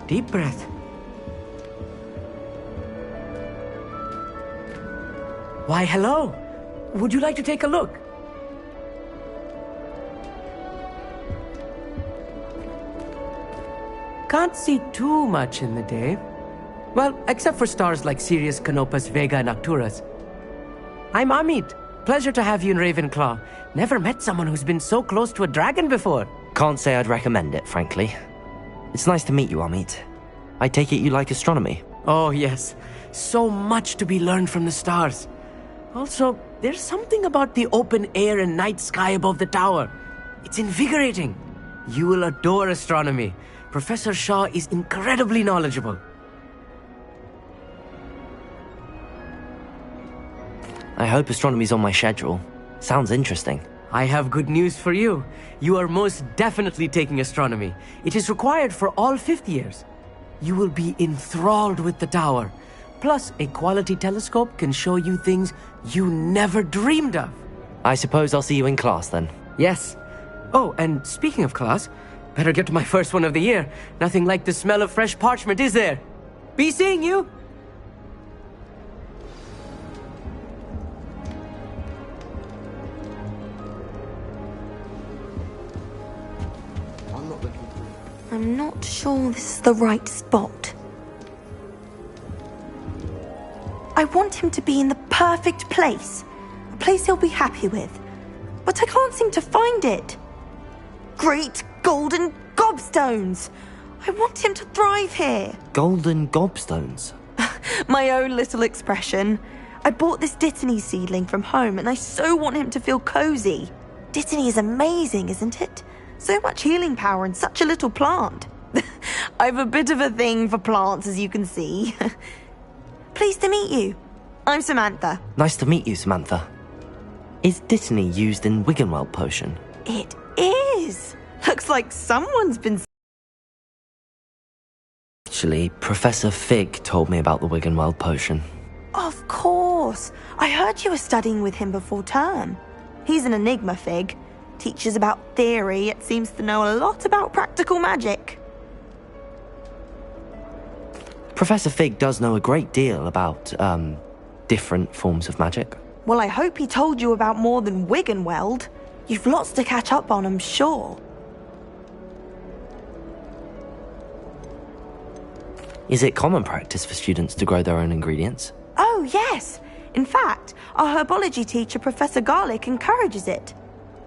Deep breath. Why, hello. Would you like to take a look? Can't see too much in the day. Well, except for stars like Sirius, Canopus, Vega, and Arcturus. I'm Amit. Pleasure to have you in Ravenclaw. Never met someone who's been so close to a dragon before. Can't say I'd recommend it, frankly. It's nice to meet you, Amit. I take it you like astronomy? Oh, yes. So much to be learned from the stars. Also, there's something about the open air and night sky above the tower. It's invigorating. You will adore astronomy. Professor Shaw is incredibly knowledgeable. I hope astronomy's on my schedule. Sounds interesting. I have good news for you. You are most definitely taking astronomy. It is required for all fifth years. You will be enthralled with the tower. Plus, a quality telescope can show you things you never dreamed of. I suppose I'll see you in class then. Yes. Oh, and speaking of class, better get to my first one of the year. Nothing like the smell of fresh parchment, is there? Be seeing you! I'm not sure this is the right spot. I want him to be in the perfect place. A place he'll be happy with. But I can't seem to find it. Great golden gobstones! I want him to thrive here. Golden gobstones? My own little expression. I bought this Dittany seedling from home and I so want him to feel cozy. Dittany is amazing, isn't it? So much healing power in such a little plant. I've a bit of a thing for plants, as you can see. Pleased to meet you. I'm Samantha. Nice to meet you, Samantha. Is Dittany used in Wiggenweld potion? It is. Looks like someone's been... Actually, Professor Fig told me about the Wiggenweld potion. Of course. I heard you were studying with him before term. He's an enigma, Fig. Teaches about theory, yet seems to know a lot about practical magic. Professor Fig does know a great deal about, different forms of magic. Well, I hope he told you about more than Wiggenweld. You've lots to catch up on, I'm sure. Is it common practice for students to grow their own ingredients? Oh, yes. In fact, our herbology teacher, Professor Garlick, encourages it.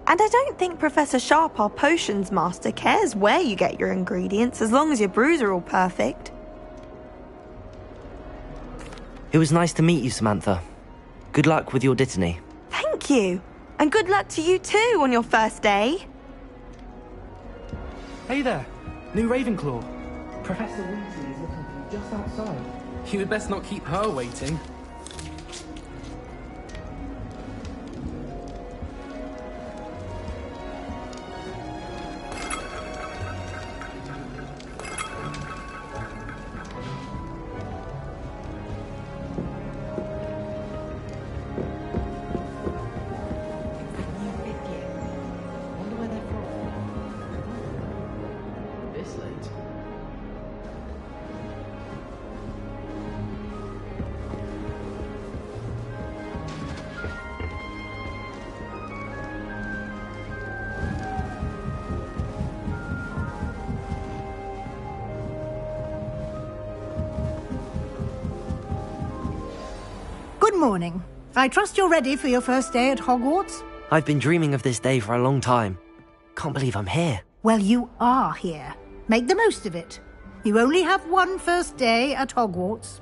And I don't think Professor Sharp, our potions master, cares where you get your ingredients, as long as your brews are all perfect. It was nice to meet you, Samantha. Good luck with your Dittany. Thank you. And good luck to you too on your first day. Hey there, new Ravenclaw. Professor Weasley is looking for you just outside. You had best not keep her waiting. Good morning. I trust you're ready for your first day at Hogwarts? I've been dreaming of this day for a long time. Can't believe I'm here. Well, you are here. Make the most of it. You only have one first day at Hogwarts.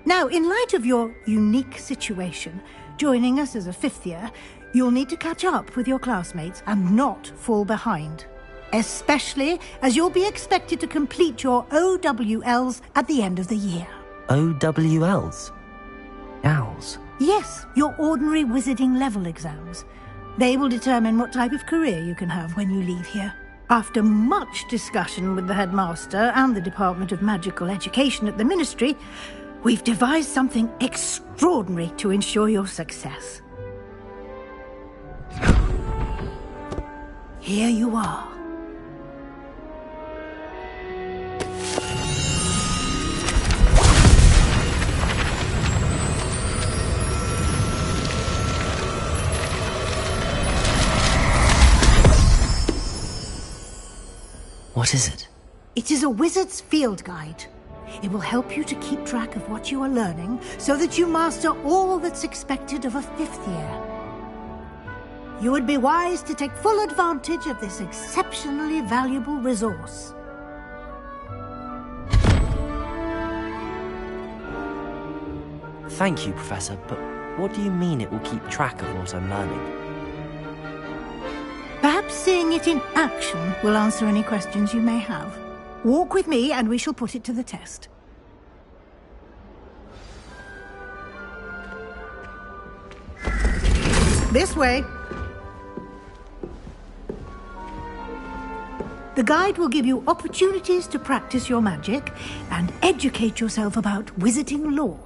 Now, in light of your unique situation, joining us as a fifth year, you'll need to catch up with your classmates and not fall behind. Especially as you'll be expected to complete your OWLs at the end of the year. OWLs? Owls? Yes, your ordinary wizarding level exams. They will determine what type of career you can have when you leave here. After much discussion with the headmaster and the Department of Magical Education at the Ministry, we've devised something extraordinary to ensure your success. Here you are. What is it? It is a wizard's field guide. It will help you to keep track of what you are learning so that you master all that's expected of a 5th year. You would be wise to take full advantage of this exceptionally valuable resource. Thank you, Professor, but what do you mean it will keep track of what I'm learning? Perhaps seeing it in action will answer any questions you may have. Walk with me and we shall put it to the test. This way. The guide will give you opportunities to practice your magic and educate yourself about wizarding lore.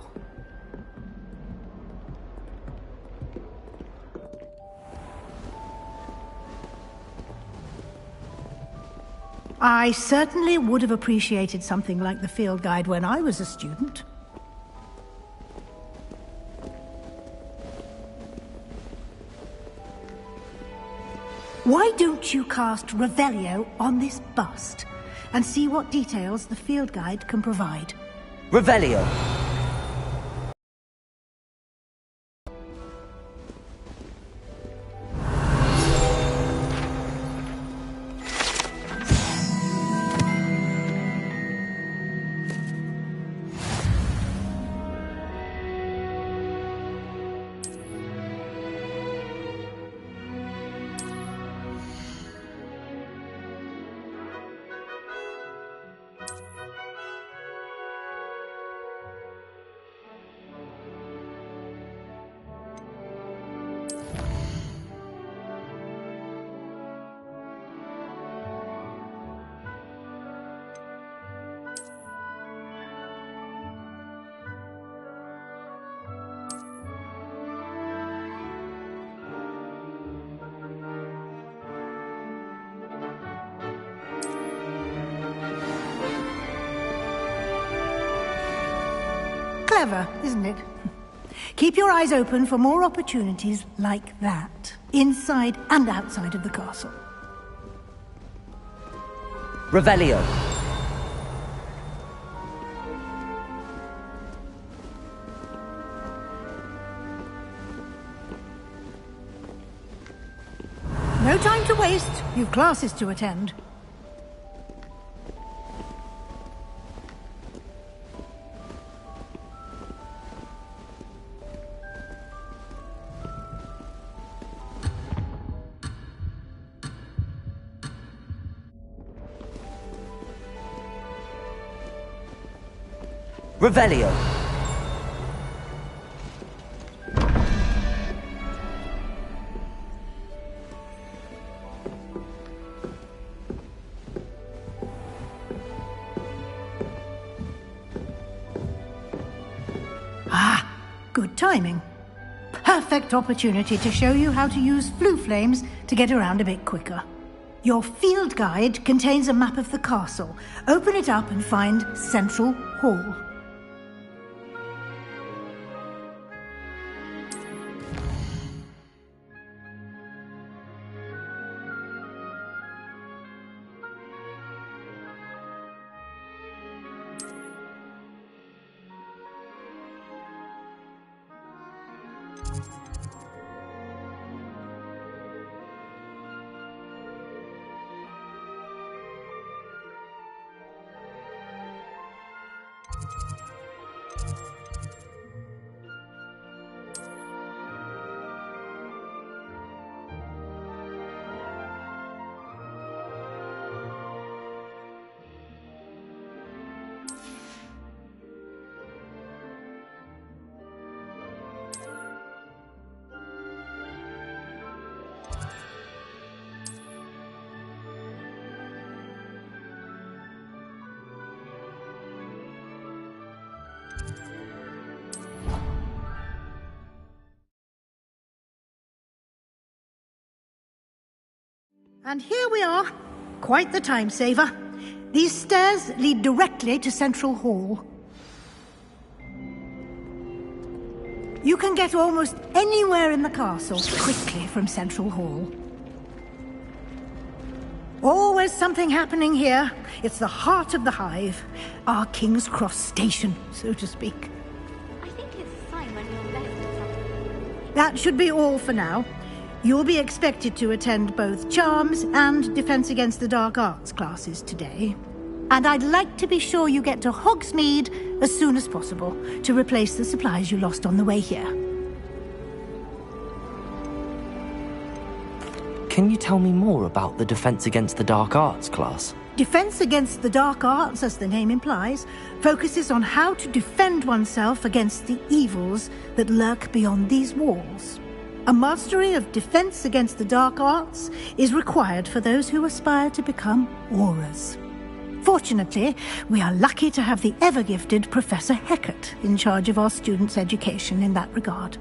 I certainly would have appreciated something like the field guide when I was a student. Why don't you cast Revelio on this bust and see what details the field guide can provide? Revelio! Clever, isn't it? Keep your eyes open for more opportunities like that, inside and outside of the castle. Revelio! No time to waste. You've classes to attend. Revelio! Ah, good timing. Perfect opportunity to show you how to use flue flames to get around a bit quicker. Your field guide contains a map of the castle. Open it up and find Central Hall. And here we are. Quite the time saver. These stairs lead directly to Central Hall. You can get almost anywhere in the castle quickly from Central Hall. Always something happening here. It's the heart of the hive. Our King's Cross station, so to speak. I think it's a sign when you're left or something. That should be all for now. You'll be expected to attend both Charms and Defense Against the Dark Arts classes today. And I'd like to be sure you get to Hogsmeade as soon as possible to replace the supplies you lost on the way here. Can you tell me more about the Defense Against the Dark Arts class? Defense Against the Dark Arts, as the name implies, focuses on how to defend oneself against the evils that lurk beyond these walls. A mastery of Defense Against the Dark Arts is required for those who aspire to become Aurors. Fortunately, we are lucky to have the ever-gifted Professor Hecat in charge of our students' education in that regard.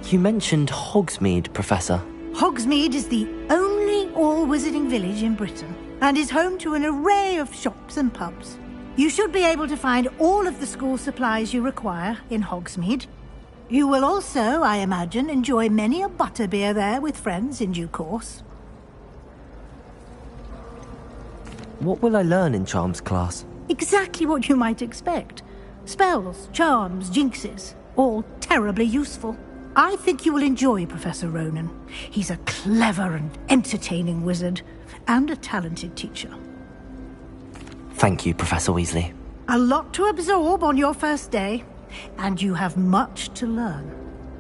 You mentioned Hogsmeade, Professor. Hogsmeade is the only all-wizarding village in Britain and is home to an array of shops and pubs. You should be able to find all of the school supplies you require in Hogsmeade. You will also, I imagine, enjoy many a butterbeer there with friends in due course. What will I learn in Charms class? Exactly what you might expect. Spells, charms, jinxes, all terribly useful. I think you will enjoy Professor Ronan. He's a clever and entertaining wizard, and a talented teacher. Thank you, Professor Weasley. A lot to absorb on your first day, and you have much to learn.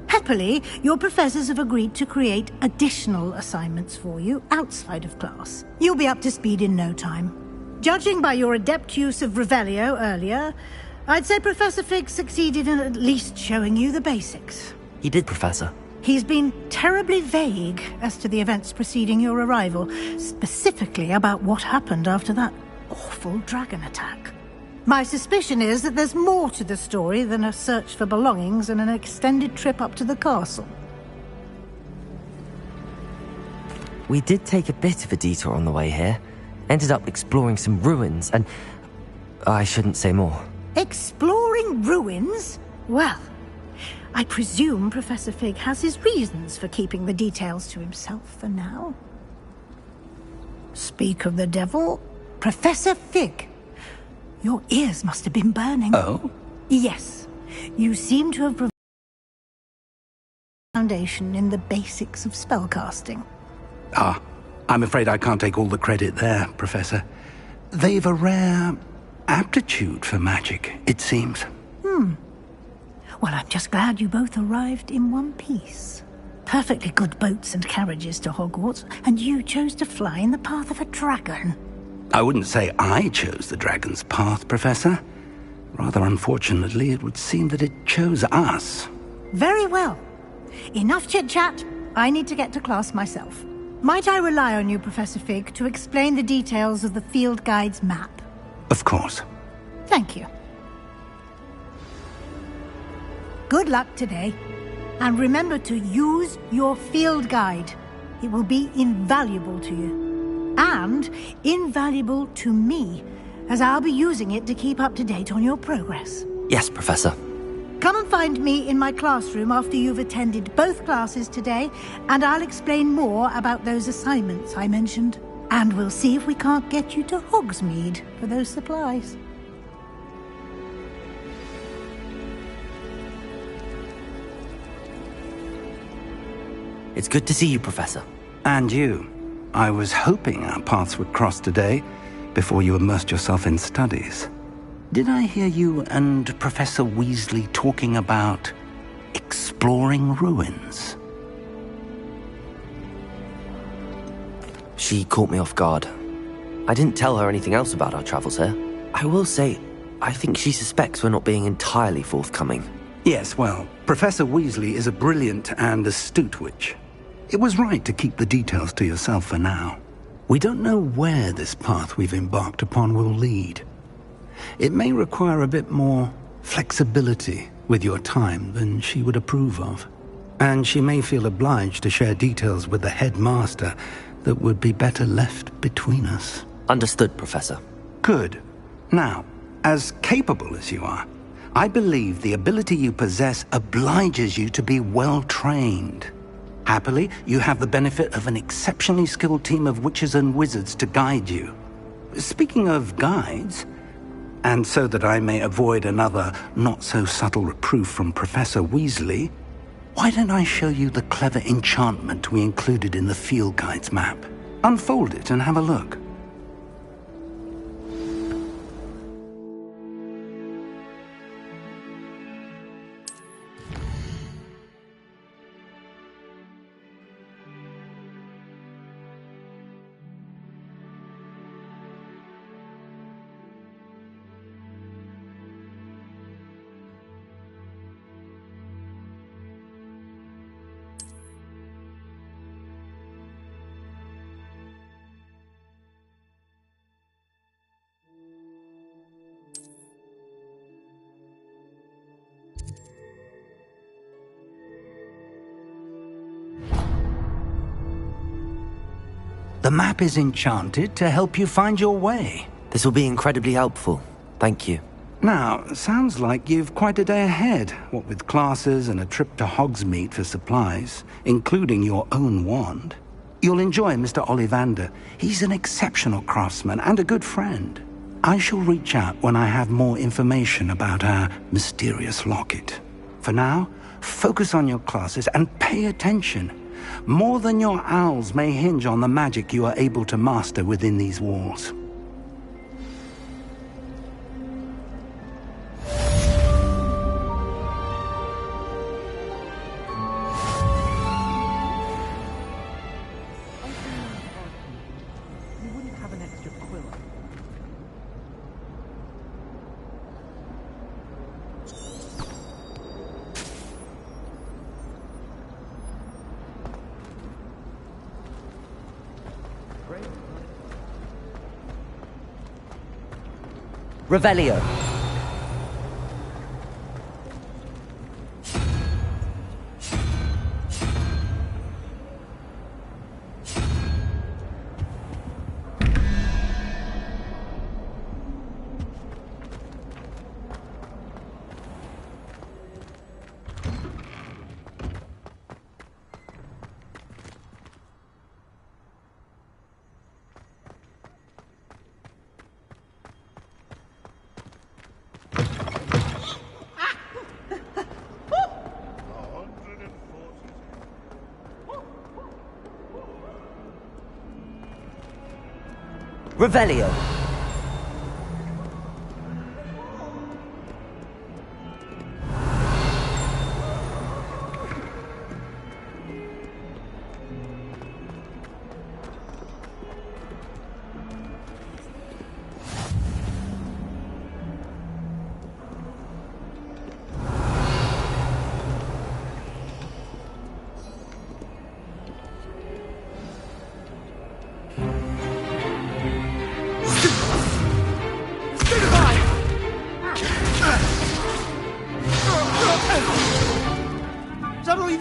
Happily, your professors have agreed to create additional assignments for you outside of class. You'll be up to speed in no time. Judging by your adept use of Revelio earlier, I'd say Professor Fig succeeded in at least showing you the basics. He did, Professor. He's been terribly vague as to the events preceding your arrival, specifically about what happened after that awful dragon attack. My suspicion is that there's more to the story than a search for belongings and an extended trip up to the castle. We did take a bit of a detour on the way here. Ended up exploring some ruins and... I shouldn't say more. Exploring ruins? Well, I presume Professor Fig has his reasons for keeping the details to himself for now. Speak of the devil, Professor Fig. Your ears must have been burning. Oh? Yes. You seem to have provided foundation in the basics of spellcasting. Ah, I'm afraid I can't take all the credit there, Professor. They've a rare aptitude for magic, it seems. Well, I'm just glad you both arrived in one piece. Perfectly good boats and carriages to Hogwarts, and you chose to fly in the path of a dragon. I wouldn't say I chose the dragon's path, Professor. Rather unfortunately, it would seem that it chose us. Very well. Enough chit-chat. I need to get to class myself. Might I rely on you, Professor Fig, to explain the details of the field guide's map? Of course. Thank you. Good luck today. And remember to use your field guide. It will be invaluable to you. And invaluable to me, as I'll be using it to keep up to date on your progress. Yes, Professor. Come and find me in my classroom after you've attended both classes today, and I'll explain more about those assignments I mentioned. And we'll see if we can't get you to Hogsmeade for those supplies. It's good to see you, Professor. And you. I was hoping our paths would cross today, before you immersed yourself in studies. Did I hear you and Professor Weasley talking about exploring ruins? She caught me off guard. I didn't tell her anything else about our travels here. I will say, I think she suspects we're not being entirely forthcoming. Yes, well, Professor Weasley is a brilliant and astute witch. It was right to keep the details to yourself for now. We don't know where this path we've embarked upon will lead. It may require a bit more flexibility with your time than she would approve of. And she may feel obliged to share details with the headmaster that would be better left between us. Understood, Professor. Good. Now, as capable as you are, I believe the ability you possess obliges you to be well trained. Happily, you have the benefit of an exceptionally skilled team of witches and wizards to guide you. Speaking of guides, and so that I may avoid another not-so-subtle reproof from Professor Weasley, why don't I show you the clever enchantment we included in the field guide's map? Unfold it and have a look. The map is enchanted to help you find your way. This will be incredibly helpful. Thank you. Now, sounds like you've quite a day ahead, what with classes and a trip to Hogsmeade for supplies, including your own wand. You'll enjoy Mr. Ollivander. He's an exceptional craftsman and a good friend. I shall reach out when I have more information about our mysterious locket. For now, focus on your classes and pay attention. More than your owls may hinge on the magic you are able to master within these walls. Revelio. Revelio.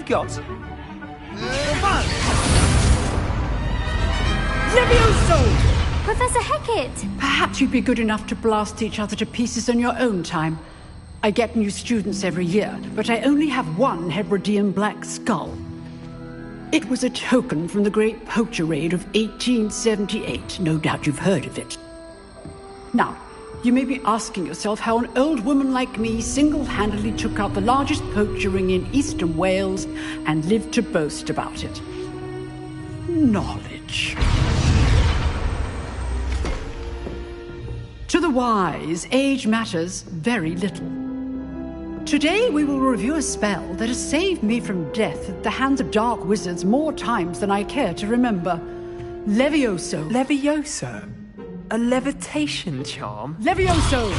Got Levioso! Professor Hecat! Perhaps you'd be good enough to blast each other to pieces on your own time. I get new students every year, but I only have one Hebridean black skull. It was a token from the Great Poacher Raid of 1878. No doubt you've heard of it. Now, you may be asking yourself how an old woman like me single-handedly took out the largest poacher ring in eastern Wales and lived to boast about it. Knowledge. To the wise, age matters very little. Today we will review a spell that has saved me from death at the hands of dark wizards more times than I care to remember. Levioso. Levioso? A levitation charm? Levioso!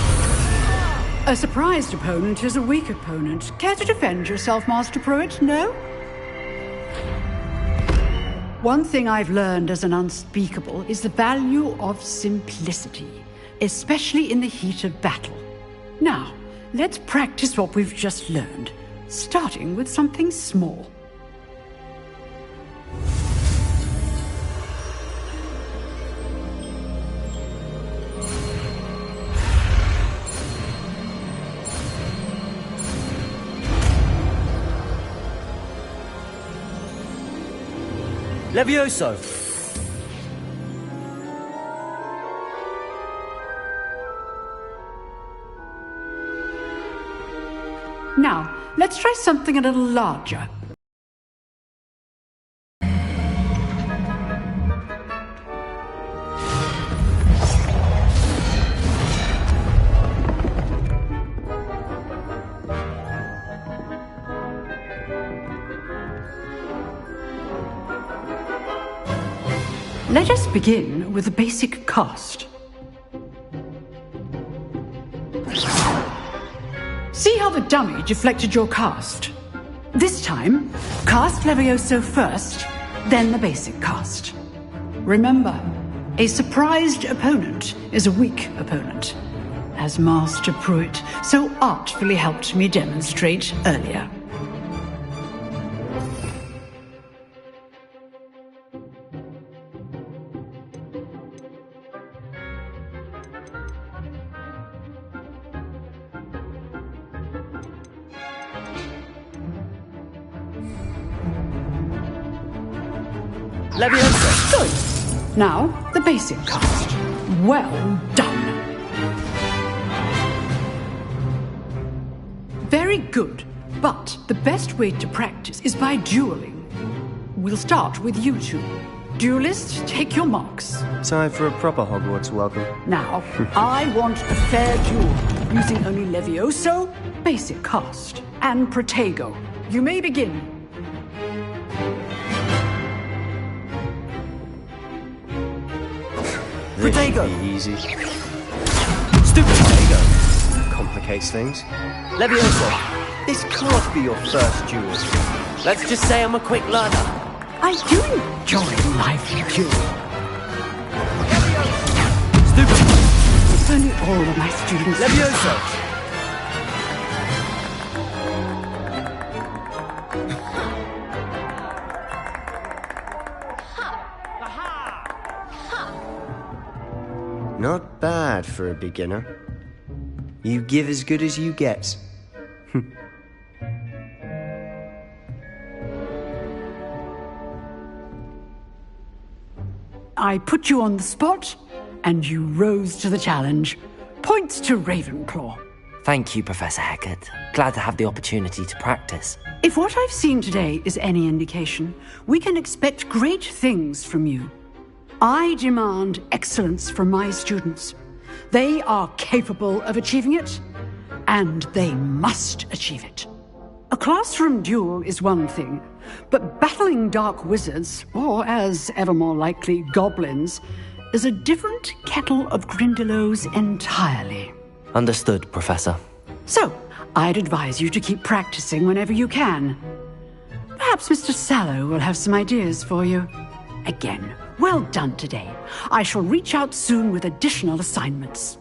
A surprised opponent is a weak opponent. Care to defend yourself, Master Pruitt? No? One thing I've learned as an unspeakable is the value of simplicity, especially in the heat of battle. Now, let's practice what we've just learned, starting with something small. Levioso! Now, let's try something a little larger. Let us begin with the basic cast. See how the dummy deflected your cast? This time, cast Levioso first, then the basic cast. Remember, a surprised opponent is a weak opponent, as Master Pruitt so artfully helped me demonstrate earlier. Levioso! Good. Now, the basic cast. Well done. Very good. But the best way to practice is by dueling. We'll start with you two. Duelists, take your marks. Time for a proper Hogwarts welcome. Now, I want a fair duel, using only Levioso, basic cast, and Protego. You may begin. Protego! Easy. Stupid Protego! Complicates things. Levioso! This can't be your first duel. Let's just say I'm a quick learner. I do enjoy lively duel. Stupid! If only all of my students... Levioso! Not bad for a beginner. You give as good as you get. I put you on the spot, and you rose to the challenge. Points to Ravenclaw. Thank you, Professor Hecat. Glad to have the opportunity to practice. If what I've seen today is any indication, we can expect great things from you. I demand excellence from my students. They are capable of achieving it, and they must achieve it. A classroom duel is one thing, but battling dark wizards, or as ever more likely, goblins, is a different kettle of Grindylows entirely. Understood, Professor. So, I'd advise you to keep practicing whenever you can. Perhaps Mr. Sallow will have some ideas for you. Again, well done today. I shall reach out soon with additional assignments.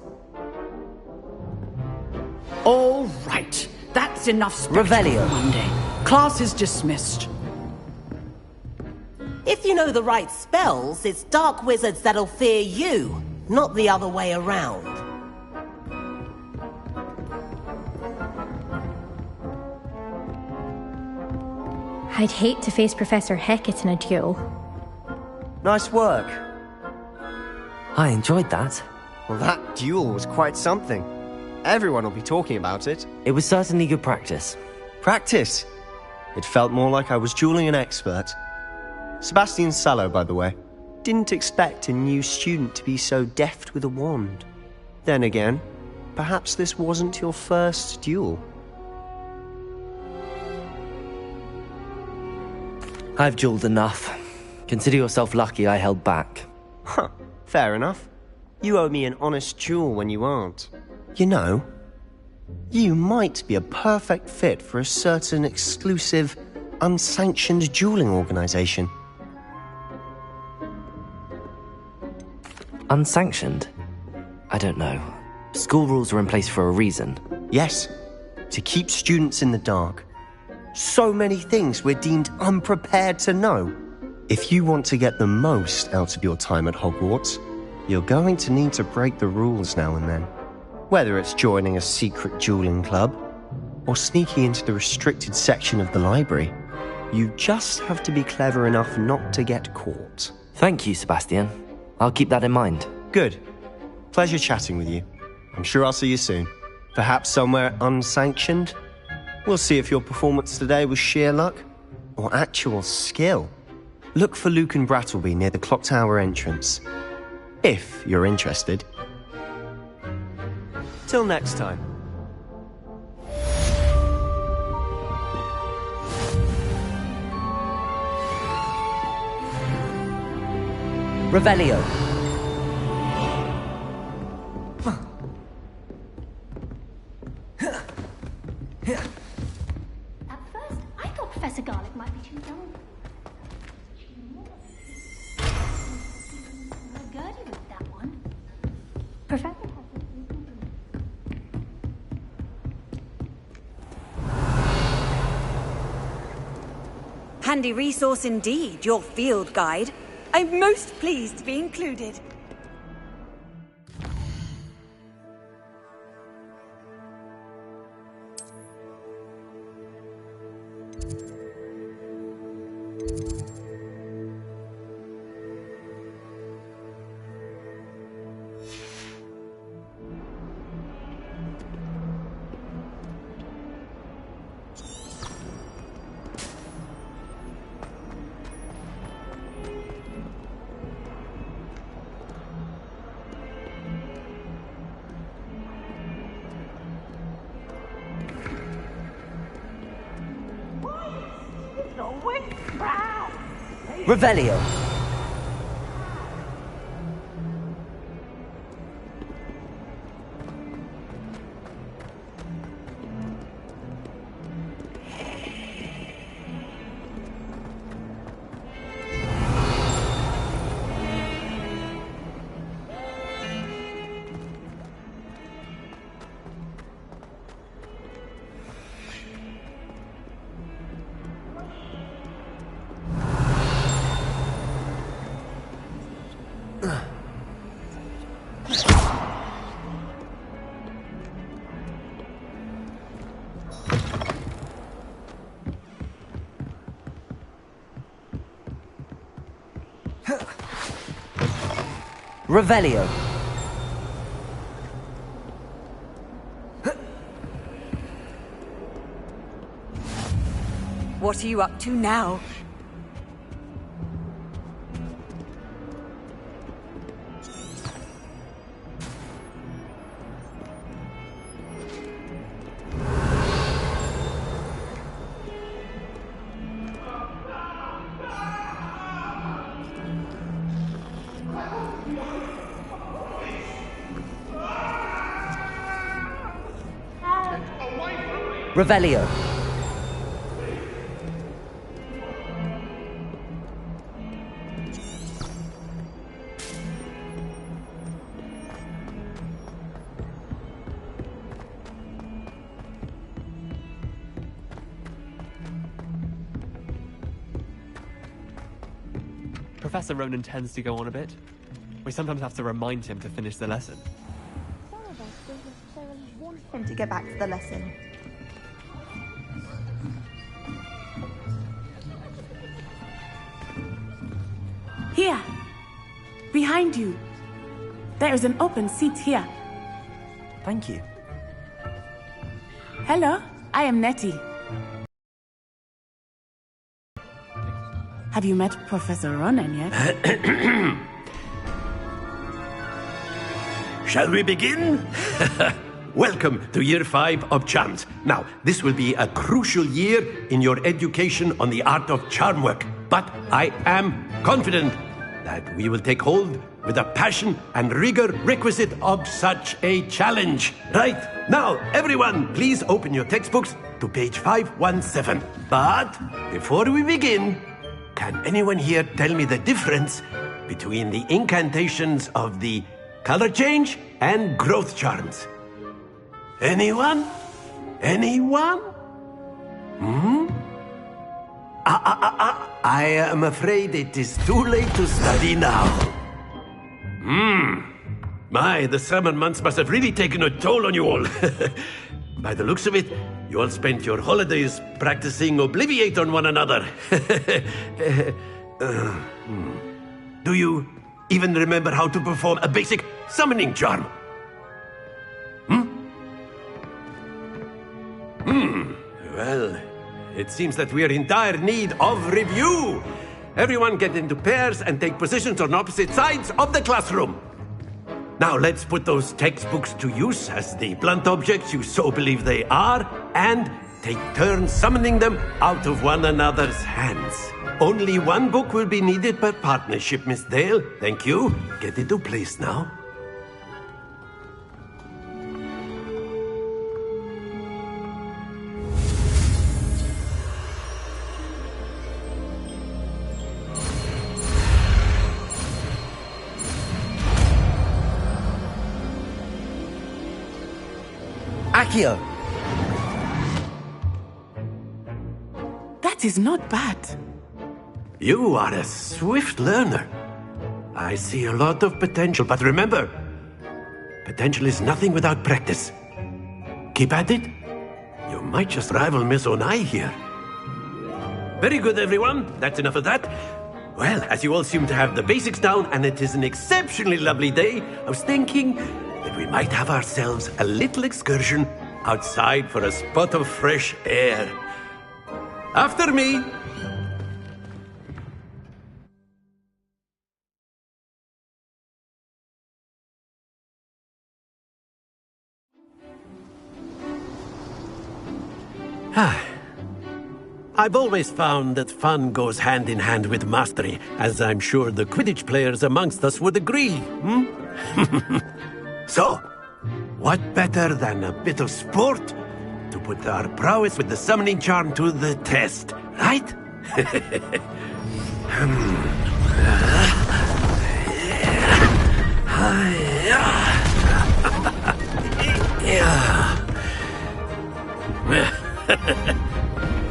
All right. That's enough spectacle Revelio. for Monday. Class is dismissed. If you know the right spells, it's dark wizards that'll fear you, not the other way around. I'd hate to face Professor Hecat in a duel. Nice work. I enjoyed that. Well, that duel was quite something. Everyone will be talking about it. It was certainly good practice. Practice? It felt more like I was dueling an expert. Sebastian Sallow, by the way. Didn't expect a new student to be so deft with a wand. Then again, perhaps this wasn't your first duel. I've dueled enough. Consider yourself lucky I held back. Huh, fair enough. You owe me an honest duel when you aren't. You know, you might be a perfect fit for a certain exclusive, unsanctioned dueling organization. Unsanctioned? I don't know. School rules are in place for a reason. Yes, to keep students in the dark. So many things we're deemed unprepared to know. If you want to get the most out of your time at Hogwarts, you're going to need to break the rules now and then. Whether it's joining a secret dueling club, or sneaking into the restricted section of the library. You just have to be clever enough not to get caught. Thank you, Sebastian. I'll keep that in mind. Good. Pleasure chatting with you. I'm sure I'll see you soon. Perhaps somewhere unsanctioned? We'll see if your performance today was sheer luck or actual skill. Look for Luke and Brattleby near the clock tower entrance. If you're interested. Till next time. Revelio. At first, I thought Professor Garlick might be too young. Gertie with that one. Professor Handy resource indeed, your field guide. I'm most pleased to be included. Revelio. Revelio. What are you up to now? Revelio. Professor Ronan tends to go on a bit. We sometimes have to remind him to finish the lesson. Some of us don't necessarily want him to get back to the lesson. Here, behind you. There is an open seat here. Thank you. Hello, I am Nettie. Have you met Professor Ronan yet? Shall we begin? Welcome to Year 5 of Charms. Now, this will be a crucial year in your education on the art of charm work. But I am confident that we will take hold with the passion and rigor requisite of such a challenge. Right, now, everyone, please open your textbooks to page 517. But before we begin, can anyone here tell me the difference between the incantations of the color change and growth charms? Anyone? Anyone? I am afraid it is too late to study now. My, the summer months must have really taken a toll on you all. By the looks of it, You all spent your holidays practicing Obliviate on one another. Do you even remember how to perform a basic summoning charm? Well, it seems that we are in dire need of review. Everyone get into pairs and take positions on opposite sides of the classroom. Now let's put those textbooks to use as the blunt objects you so believe they are, and take turns summoning them out of one another's hands. Only one book will be needed per partnership, Miss Dale. Thank you. Get into place now. Accio! That is not bad. You are a swift learner. I see a lot of potential, but remember, potential is nothing without practice. Keep at it. You might just rival Miss Onai here. Very good, everyone. That's enough of that. Well, as you all seem to have the basics down, and it is an exceptionally lovely day, I was thinking that we might have ourselves a little excursion outside for a spot of fresh air. After me. I've always found that fun goes hand in hand with mastery, as I'm sure the Quidditch players amongst us would agree. So, what better than a bit of sport to put our prowess with the summoning charm to the test, right?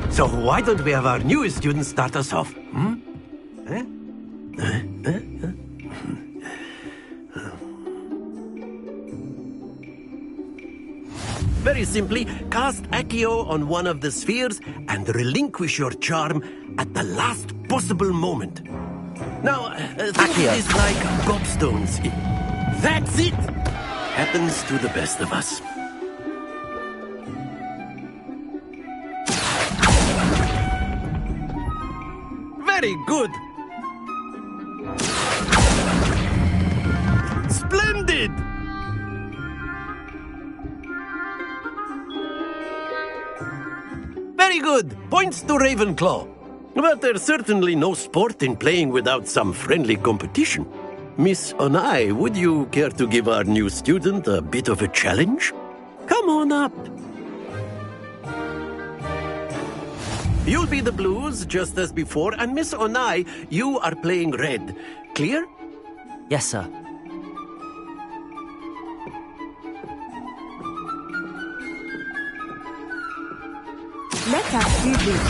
So why don't we have our newest student start us off? Very simply, cast Accio on one of the spheres and relinquish your charm at the last possible moment. Now, think of this like gobstones. That's it! Happens to the best of us. Very good! Splendid! Very good! Points to Ravenclaw. But there's certainly no sport in playing without some friendly competition. Miss Onai, would you care to give our new student a bit of a challenge? Come on up. You'll be the blues, just as before, and Miss Onai, you are playing red. Clear? Yes, sir. Let us do this.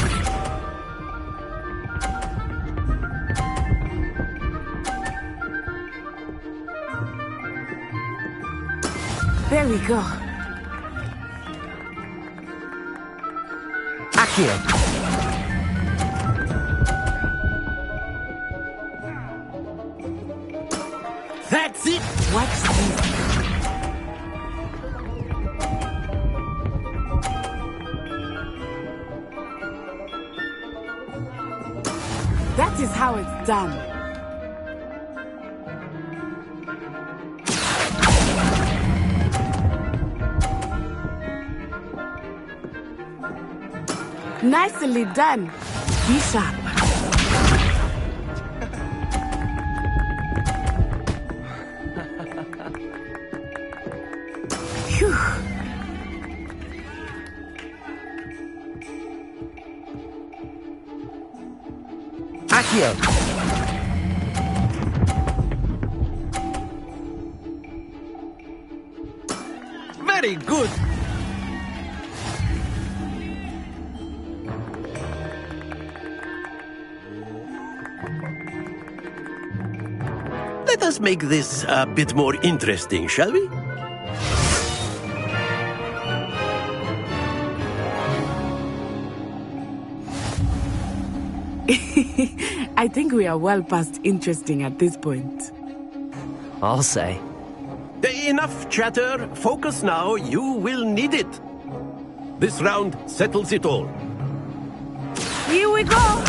There we go. Accio! That's it! What's this? That is how it's done. Nicely done. Be sharp. Phew. Accio! Very good! Let us make this a bit more interesting, shall we? I think we are well past interesting at this point. I'll say. Enough chatter. Focus now. You will need it. This round settles it all. Here we go!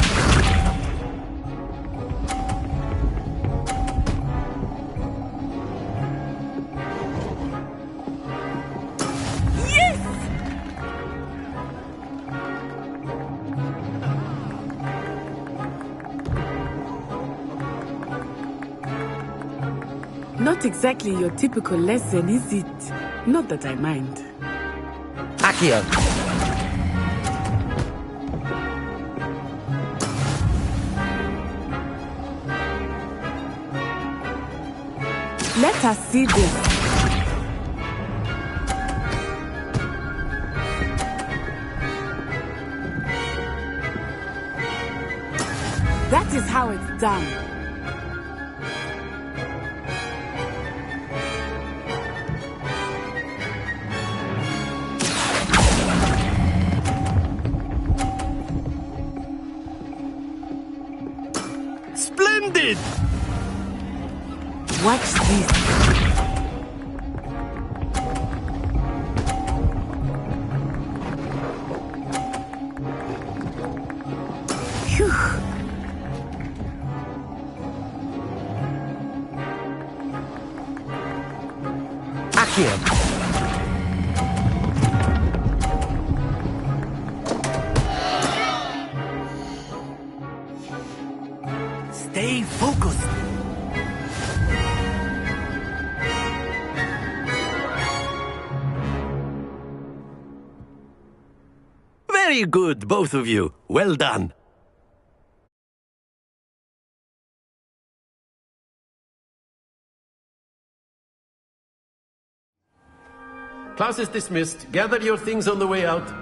Not exactly your typical lesson, is it? Not that I mind. Accio! Let us see this. That is how it's done. Splendid! Watch this. Phew. Accio! Stay focused. Very good, both of you. Well done. Class is dismissed. Gather your things on the way out.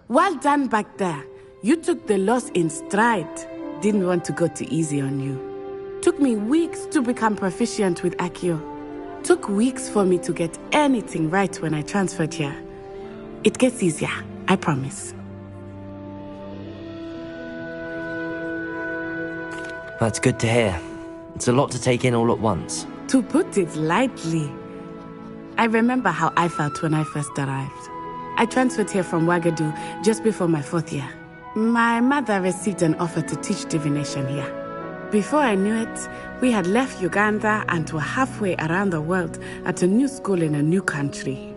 Well done back there. You took the loss in stride. Didn't want to go too easy on you. Took me weeks to become proficient with Accio. Took weeks for me to get anything right when I transferred here. It gets easier, I promise. That's good to hear. It's a lot to take in all at once. To put it lightly, I remember how I felt when I first arrived. I transferred here from Ouagadougou just before my 4th year. My mother received an offer to teach divination here. Before I knew it, we had left Uganda and were halfway around the world at a new school in a new country.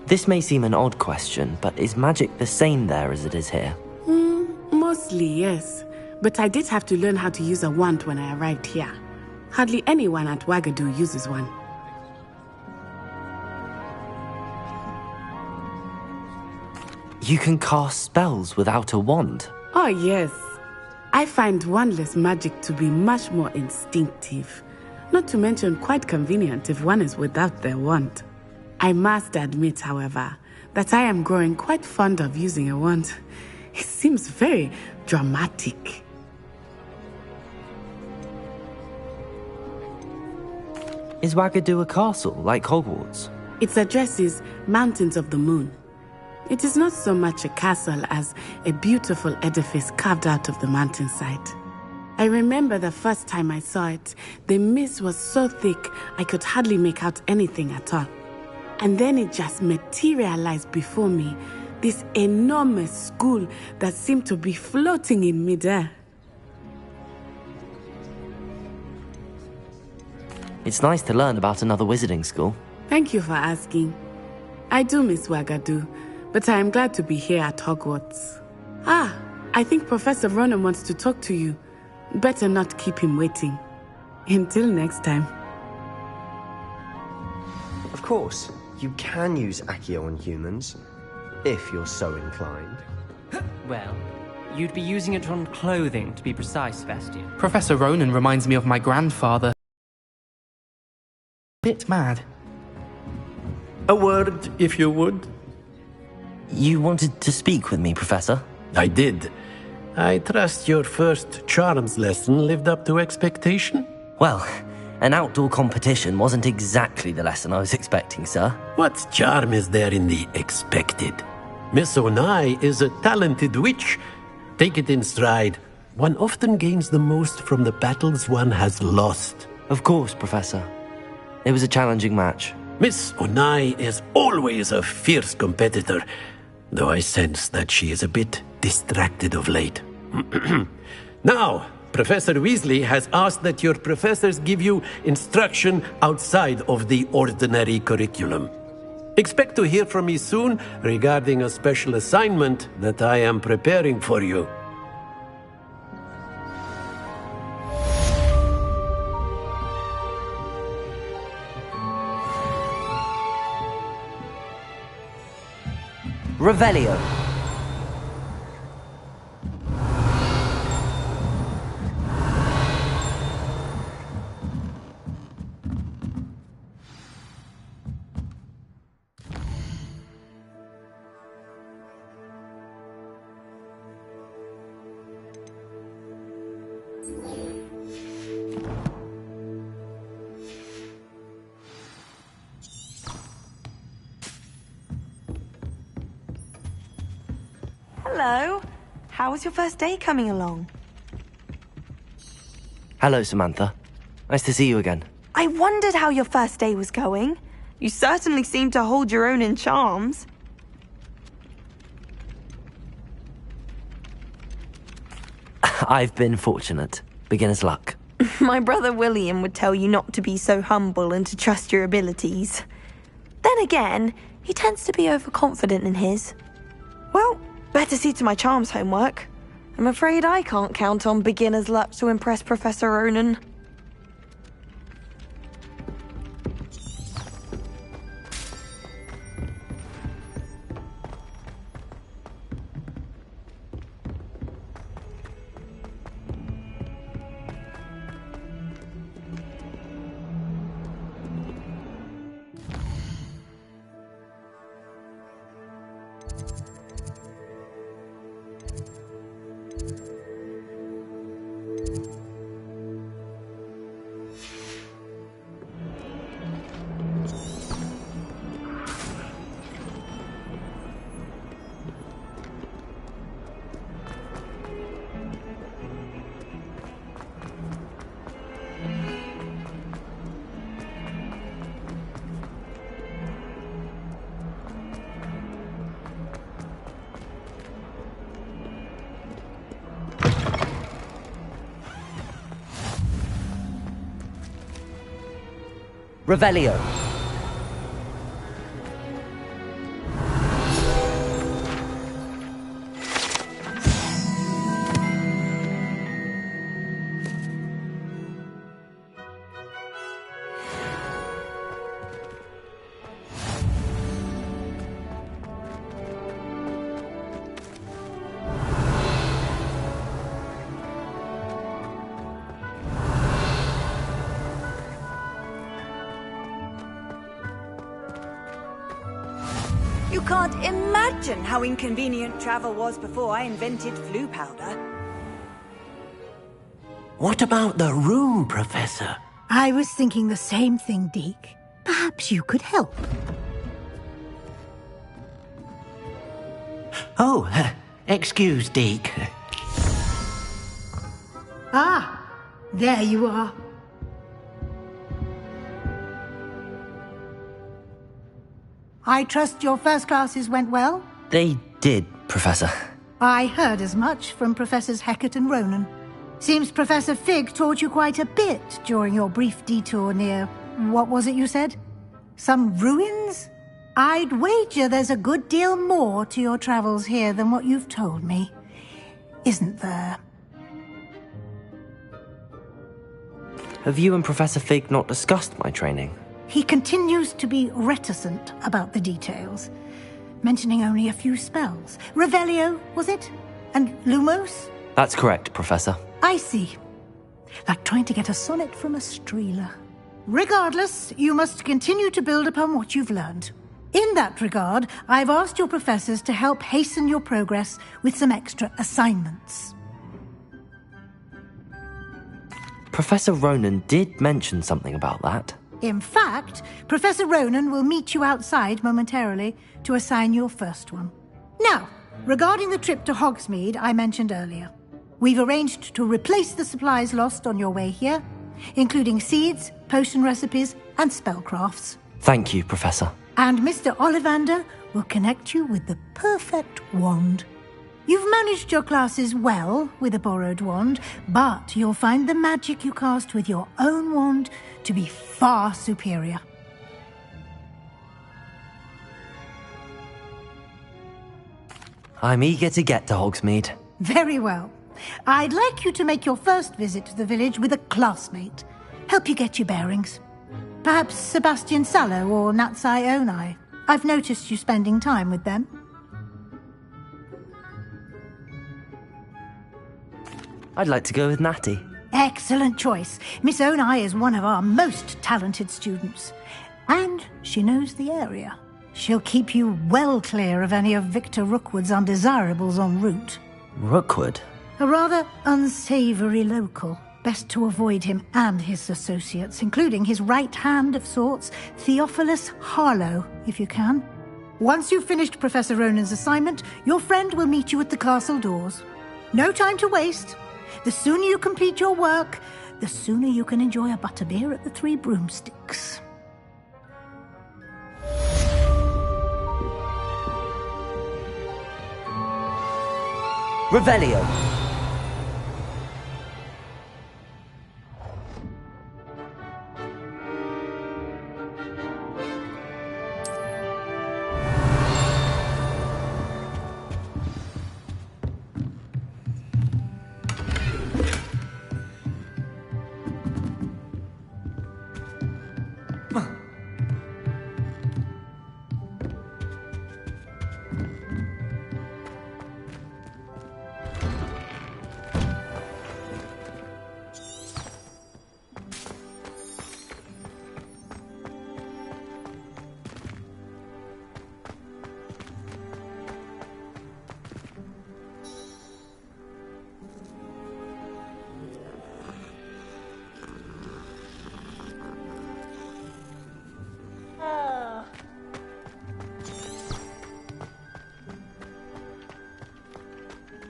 This may seem an odd question, but is magic the same there as it is here? Mostly, yes. But I did have to learn how to use a wand when I arrived here. Hardly anyone at Ouagadougou uses one. You can cast spells without a wand? Oh, yes. I find wandless magic to be much more instinctive. Not to mention quite convenient if one is without their wand. I must admit, however, that I am growing quite fond of using a wand. It seems very dramatic. Is Ouagadougou a castle, like Hogwarts? Its address is Mountains of the Moon. It is not so much a castle as a beautiful edifice carved out of the mountainside. I remember the first time I saw it, the mist was so thick I could hardly make out anything at all. And then it just materialized before me, this enormous school that seemed to be floating in midair. It's nice to learn about another wizarding school. Thank you for asking. I do miss Ouagadougou, but I am glad to be here at Hogwarts. I think Professor Ronan wants to talk to you. Better not keep him waiting. Until next time. Of course, you can use Accio on humans, if you're so inclined. Well, you'd be using it on clothing, to be precise, Bastian. Professor Ronan reminds me of my grandfather. Bit mad. A word, if you would. You wanted to speak with me, Professor? I did. I trust your first charms lesson lived up to expectation? Well, An outdoor competition wasn't exactly the lesson I was expecting, sir. What charm is there in the expected? Miss Onai is a talented witch. Take it in stride. One often gains the most from the battles one has lost. Of course, Professor. It was a challenging match. Miss Onai is always a fierce competitor, though I sense that she is a bit distracted of late. Now, Professor Weasley has asked that your professors give you instruction outside of the ordinary curriculum. Expect to hear from me soon regarding a special assignment that I am preparing for you. Revelio. Hello. How was your first day coming along? Hello, Samantha. Nice to see you again. I wondered how your first day was going. You certainly seem to hold your own in charms. I've been fortunate. Beginner's luck. My brother William would tell you not to be so humble and to trust your abilities. Then again, he tends to be overconfident in his. Well, better see to my charms homework. I'm afraid I can't count on beginner's luck to impress Professor Ronan. Revelio. You can't imagine how inconvenient travel was before I invented flu powder. What about the room, Professor? I was thinking the same thing, Deke. Perhaps you could help. Oh, excuse, Deke. Ah, there you are. I trust your first classes went well? They did, Professor. I heard as much from Professors Hecat and Ronan. Seems Professor Fig taught you quite a bit during your brief detour near... what was it you said? Some ruins? I'd wager there's a good deal more to your travels here than what you've told me. Isn't there? Have you and Professor Fig not discussed my training? He continues to be reticent about the details, mentioning only a few spells. Revelio, was it? And Lumos? That's correct, Professor. I see. Like trying to get a sonnet from a streeler. Regardless, you must continue to build upon what you've learned. In that regard, I've asked your professors to help hasten your progress with some extra assignments. Professor Ronan did mention something about that. In fact, Professor Ronan will meet you outside momentarily to assign your first one. Now, regarding the trip to Hogsmeade I mentioned earlier, we've arranged to replace the supplies lost on your way here, including seeds, potion recipes, and spellcrafts. Thank you, Professor. And Mr. Ollivander will connect you with the perfect wand. You've managed your classes well with a borrowed wand, but you'll find the magic you cast with your own wand to be far superior. I'm eager to get to Hogsmeade. Very well. I'd like you to make your first visit to the village with a classmate. Help you get your bearings. Perhaps Sebastian Sallow or Natsai Onai. I've noticed you spending time with them. I'd like to go with Natty. Excellent choice. Miss Onai is one of our most talented students. And she knows the area. She'll keep you well clear of any of Victor Rookwood's undesirables en route. Rookwood? A rather unsavoury local. Best to avoid him and his associates, including his right hand of sorts, Theophilus Harlow, if you can. Once you've finished Professor Ronan's assignment, your friend will meet you at the castle doors. No time to waste. The sooner you complete your work, the sooner you can enjoy a butterbeer at the Three Broomsticks. Revelio.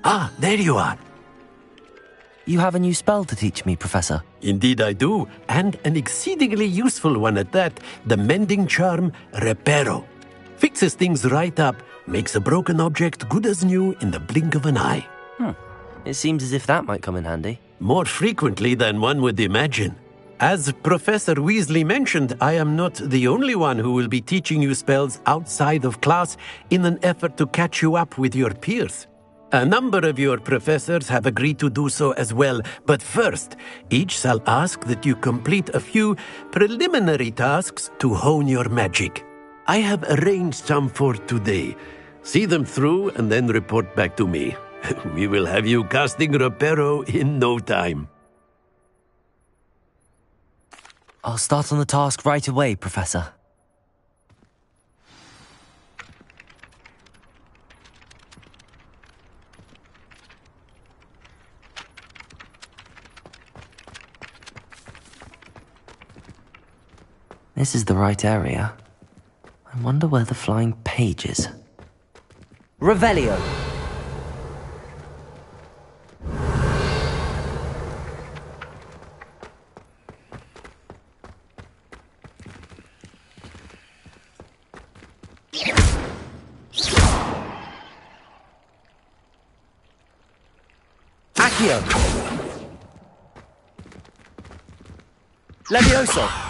Ah, there you are. You have a new spell to teach me, Professor. Indeed I do, and an exceedingly useful one at that. The mending charm, Reparo. Fixes things right up, makes a broken object good as new in the blink of an eye. It seems as if that might come in handy. More frequently than one would imagine. As Professor Weasley mentioned, I am not the only one who will be teaching you spells outside of class in an effort to catch you up with your peers. A number of your professors have agreed to do so as well, but first, each shall ask that you complete a few preliminary tasks to hone your magic. I have arranged some for today. See them through and then report back to me. We will have you casting Reparo in no time. I'll start on the task right away, Professor. This is the right area. I wonder where the flying page is. Revelio! Accio! Levioso!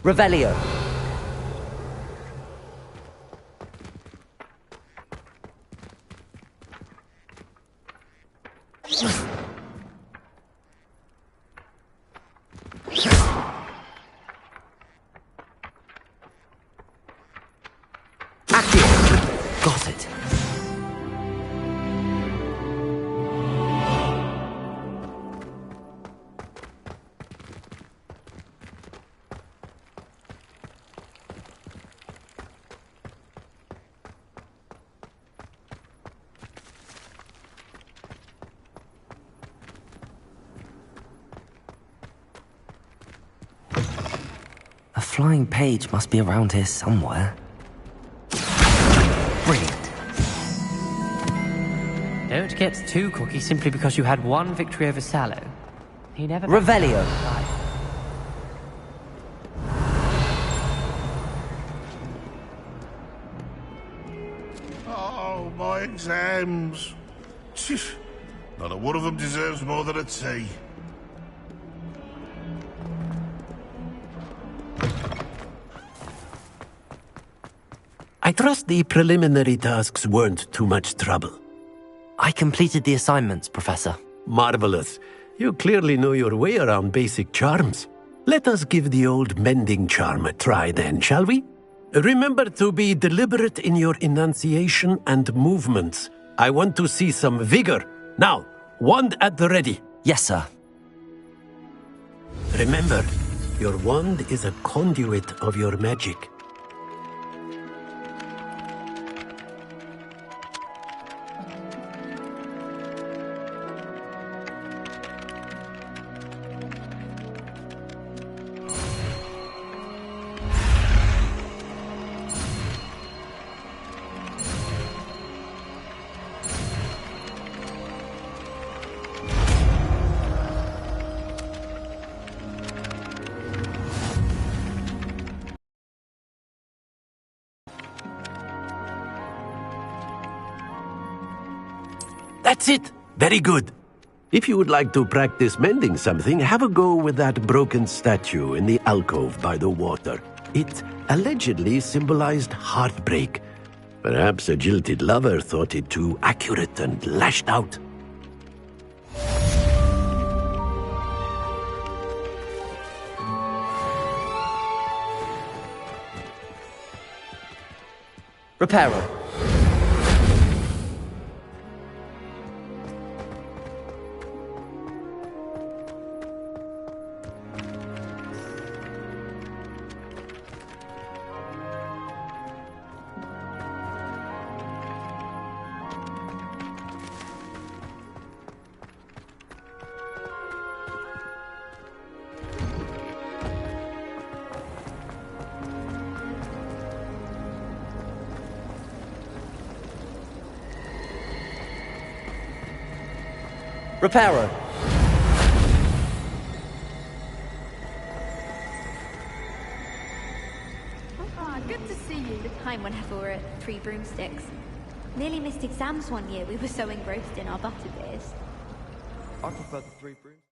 Revelio. Accio. Got it. flying page must be around here somewhere. Brilliant. Don't get too cocky simply because you had one victory over Sallow. He never... Revelio. Oh, my exams. Not a one of them deserves more than a tea. I trust the preliminary tasks weren't too much trouble. I completed the assignments, Professor. Marvelous. You clearly know your way around basic charms. Let us give the old mending charm a try then, shall we? Remember to be deliberate in your enunciation and movements. I want to see some vigor. Now, wand at the ready. Yes, sir. Remember, your wand is a conduit of your magic. That's it! Very good. If you would like to practice mending something, have a go with that broken statue in the alcove by the water. It allegedly symbolized heartbreak. Perhaps a jilted lover thought it too accurate and lashed out. Reparo. Reparo. Ah, good to see you. The time whenever we're at Three Broomsticks. Nearly missed exams one year. We were so engrossed in our butterbeers. I prefer the Three Broomsticks.